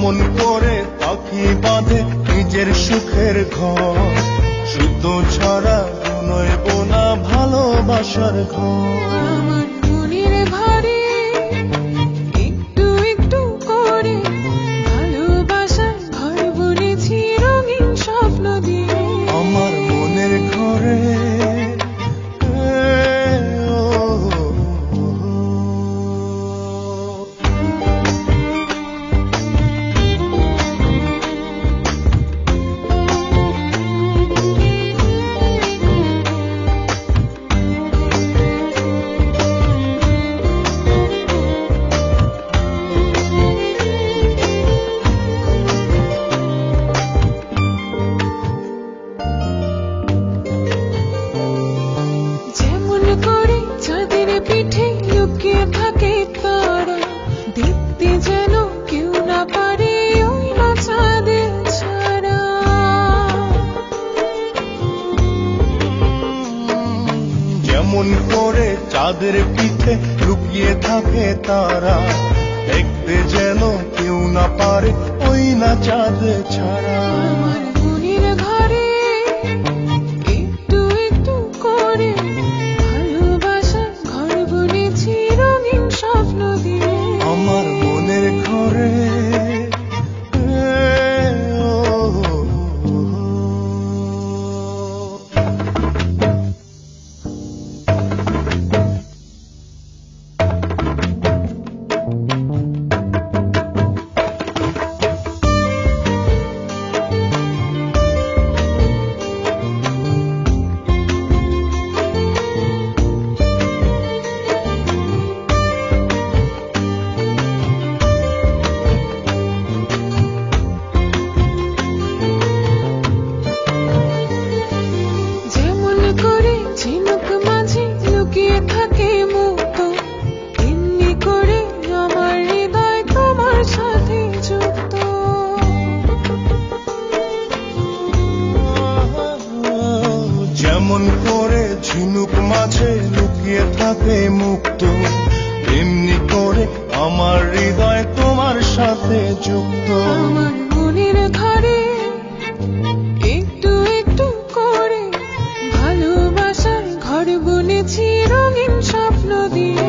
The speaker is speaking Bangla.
যেমন করে পাখি বাঁধে নিজের সুখের ঘর, শুদ্ধ ছাড়া নয় বোনা ভালোবাসার ঘর। আমার মনের ঘরে একটু একটু করে ভালোবাসার ঘর বুনেছি রঙিন স্বপ্ন দিয়ে। আমার মনের ঘরে যেমন করে চাঁদের পিঠে লুকিয়ে থাকে তারা, দেখতে যেন কেউ না পারে ওই না চাঁদের ছাড়া। যেমন করে চাঁদের পিঠে লুকিয়ে থাকে তারা, দেখতে যেন কেউ না পারে ওই না চাঁদ ছাড়া। আমার মনের ঘরে একটু একটু করে ভালোবাসার ঘর বুনেছি রঙিন স্বপ্ন দিয়ে। আমার মনের ঘরে যেমন করে ঝিনুক মাঝে লুকিয়ে থাকে মুক্ত, এমনি করে আমার হৃদয় তোমার সাথে যুক্ত। যেমন করে ঝিনুক মাঝে লুকিয়ে থাকে মুক্ত, এমনি করে আমার হৃদয় তোমার সাথে যুক্ত। আমার মনের ঘরে একটু একটু করে ভালোবাসার ঘর বুনেছি রঙিন স্বপ্ন দিয়ে।